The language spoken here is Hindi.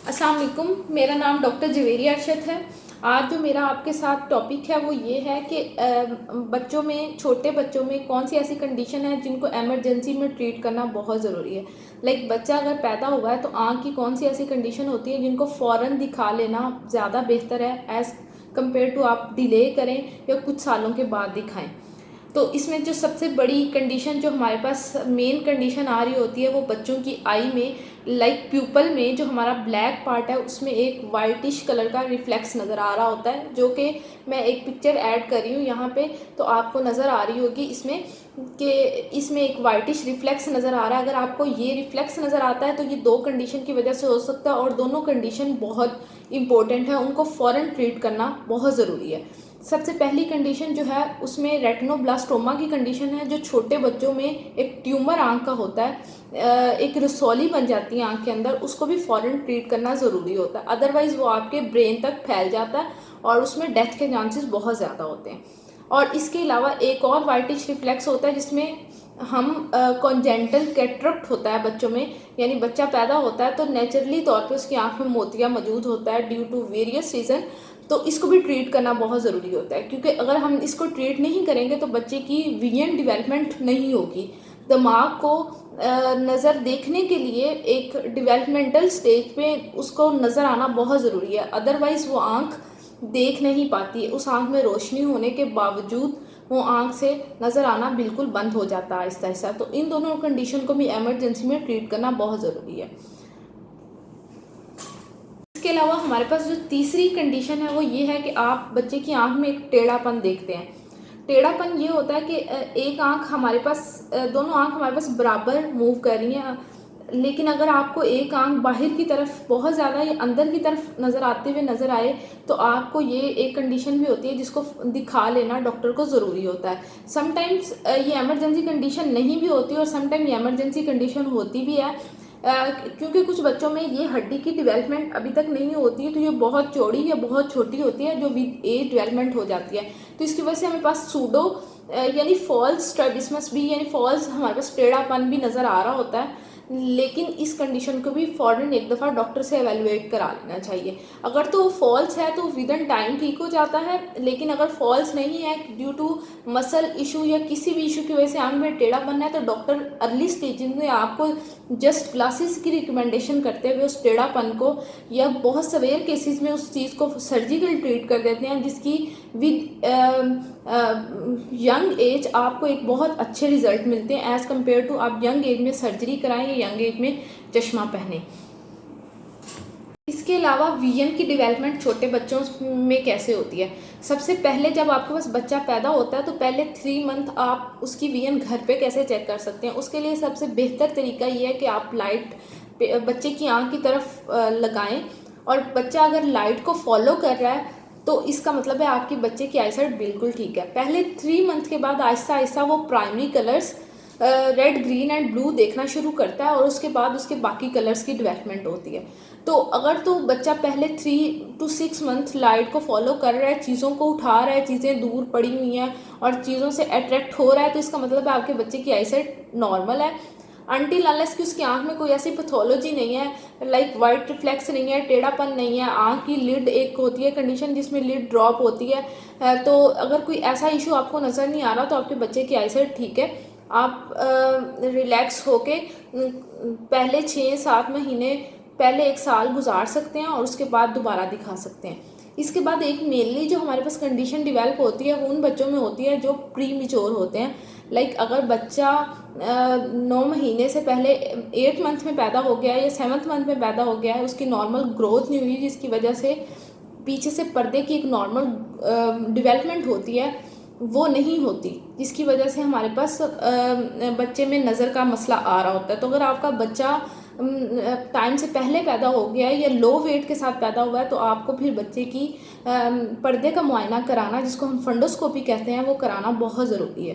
अस्सलाम वालेकुम। मेरा नाम डॉक्टर जवेरिया अरशद है। आज जो मेरा आपके साथ टॉपिक है वो ये है कि बच्चों में, छोटे बच्चों में कौन सी ऐसी कंडीशन है जिनको एमरजेंसी में ट्रीट करना बहुत ज़रूरी है। लाइक बच्चा अगर पैदा हुआ है तो आँख की कौन सी ऐसी कंडीशन होती है जिनको फ़ौरन दिखा लेना ज़्यादा बेहतर है एज़ कम्पेयर टू आप डिले करें या कुछ सालों के बाद दिखाएं। तो इसमें जो सबसे बड़ी कंडीशन जो हमारे पास मेन कंडीशन आ रही होती है वो बच्चों की आई में, लाइक प्यूपल में जो हमारा ब्लैक पार्ट है उसमें एक वाइटिश कलर का रिफ्लेक्स नज़र आ रहा होता है, जो कि मैं एक पिक्चर ऐड कर रही हूँ यहाँ पे, तो आपको नज़र आ रही होगी इसमें कि इसमें एक वाइटिश रिफ्लेक्स नज़र आ रहा है। अगर आपको ये रिफ्लेक्स नज़र आता है तो ये दो कंडीशन की वजह से हो सकता है और दोनों कंडीशन बहुत इंपॉर्टेंट है, उनको फ़ौरन ट्रीट करना बहुत ज़रूरी है। सबसे पहली कंडीशन जो है उसमें रेटिनोब्लास्टोमा की कंडीशन है, जो छोटे बच्चों में एक ट्यूमर आँख का होता है, एक रसौली बन जाती है आँख के अंदर, उसको भी फ़ौरन ट्रीट करना ज़रूरी होता है, अदरवाइज़ वो आपके ब्रेन तक फैल जाता है और उसमें डेथ के चांसेस बहुत ज़्यादा होते हैं। और इसके अलावा एक और वाइटिश रिफ्लेक्स होता है जिसमें हम कॉन्जेंटल कैटरेक्ट होता है बच्चों में, यानी बच्चा पैदा होता है तो नेचुरली तौर पे उसकी आँख में मोतिया मौजूद होता है ड्यू टू वेरियस रीज़न। तो इसको भी ट्रीट करना बहुत ज़रूरी होता है, क्योंकि अगर हम इसको ट्रीट नहीं करेंगे तो बच्चे की विजन डेवलपमेंट नहीं होगी। दिमाग को नज़र देखने के लिए एक डेवलपमेंटल स्टेज पे उसको नज़र आना बहुत ज़रूरी है, अदरवाइज़ वो आँख देख नहीं पाती। उस आँख में रोशनी होने के बावजूद वो आँख से नज़र आना बिल्कुल बंद हो जाता है आहिस्ता आहिस्ता। तो इन दोनों कंडीशन को भी एमरजेंसी में ट्रीट करना बहुत ज़रूरी है। इसके अलावा हमारे पास जो तीसरी कंडीशन है वो ये है कि आप बच्चे की आंख में एक टेढ़ापन देखते हैं। टेढ़ापन ये होता है कि एक आंख हमारे पास, दोनों आंख हमारे पास बराबर मूव कर रही हैं, लेकिन अगर आपको एक आंख बाहर की तरफ बहुत ज़्यादा या अंदर की तरफ नज़र आते हुए नज़र आए तो आपको ये एक कंडीशन भी होती है जिसको दिखा लेना डॉक्टर को ज़रूरी होता है। समटाइम्स ये एमरजेंसी कंडीशन नहीं भी होती और समटाइम ये एमरजेंसी कंडीशन होती भी है, क्योंकि कुछ बच्चों में ये हड्डी की डेवलपमेंट अभी तक नहीं होती है, तो ये बहुत चौड़ी या बहुत छोटी होती है जो विद एज डेवलपमेंट हो जाती है। तो इसकी वजह से हमारे पास सूडो यानी फॉल्स स्ट्रैबिस्मस भी, यानी फॉल्स हमारे पास टेढ़ापन भी नज़र आ रहा होता है, लेकिन इस कंडीशन को भी फ़ौरन एक दफ़ा डॉक्टर से एवेलुएट करा लेना चाहिए। अगर तो फॉल्स है तो विद इन टाइम ठीक हो जाता है, लेकिन अगर फॉल्स नहीं है ड्यू टू मसल इशू या किसी भी इशू की वजह से आंख में टेढ़ापन है तो डॉक्टर अर्ली स्टेजिंग में आपको जस्ट ग्लासेस की रिकमेंडेशन करते हुए उस टेढ़ापन को या बहुत सवेयर केसेस में उस चीज़ को सर्जिकल ट्रीट कर देते हैं, जिसकी विद यंग एज आपको एक बहुत अच्छे रिजल्ट मिलते हैं एज़ कम्पेयर टू आप यंग एज में सर्जरी कराएं या यंग एज में चश्मा पहने। इसके अलावा विजन की डेवलपमेंट छोटे बच्चों में कैसे होती है। सबसे पहले जब आपके पास बच्चा पैदा होता है तो पहले 3 मंथ आप उसकी विजन घर पे कैसे चेक कर सकते हैं। उसके लिए सबसे बेहतर तरीका ये है कि आप लाइट बच्चे की आँख की तरफ लगाएं, और बच्चा अगर लाइट को फॉलो कर रहा है तो इसका मतलब है आपके बच्चे की आईसाइट बिल्कुल ठीक है। पहले 3 मंथ के बाद आहिस्ता आहिस्ता वो primary colours red, green and blue देखना शुरू करता है और उसके बाद उसके बाकी कलर्स की डेवलपमेंट होती है। तो अगर तो बच्चा पहले 3 to 6 मंथ लाइट को फॉलो कर रहा है, चीज़ों को उठा रहा है, चीज़ें दूर पड़ी हुई हैं और चीज़ों से अट्रैक्ट हो रहा है, तो इसका मतलब है आपके बच्चे की आईसाइट नॉर्मल है। अनटिल अनलेस कि उसकी आँख में कोई ऐसी पैथोलॉजी नहीं है, लाइक वाइट रिफ्लेक्स नहीं है, टेढ़ापन नहीं है, आँख की लिड एक होती है कंडीशन जिसमें लिड ड्रॉप होती है, तो अगर कोई ऐसा इशू आपको नज़र नहीं आ रहा तो आपके बच्चे की आईसाइट ठीक है। आप रिलैक्स होके पहले 6-7 महीने, पहले 1 साल गुजार सकते हैं और उसके बाद दोबारा दिखा सकते हैं। इसके बाद एक मेनली जो हमारे पास कंडीशन डेवलप होती है वो उन बच्चों में होती है जो प्री मेच्योर होते हैं। लाइक अगर बच्चा 9 महीने से पहले 8 मंथ में पैदा हो गया है या 7th मंथ में पैदा हो गया है, उसकी नॉर्मल ग्रोथ नहीं हुई जिसकी वजह से पीछे से पर्दे की एक नॉर्मल डेवलपमेंट होती है वो नहीं होती, जिसकी वजह से हमारे पास बच्चे में नज़र का मसला आ रहा होता है। तो अगर आपका बच्चा टाइम से पहले पैदा हो गया है या लो वेट के साथ पैदा हुआ है तो आपको फिर बच्चे की पर्दे का मुआयना कराना, जिसको हम फंडोस्कोपी कहते हैं, वो कराना बहुत ज़रूरी है।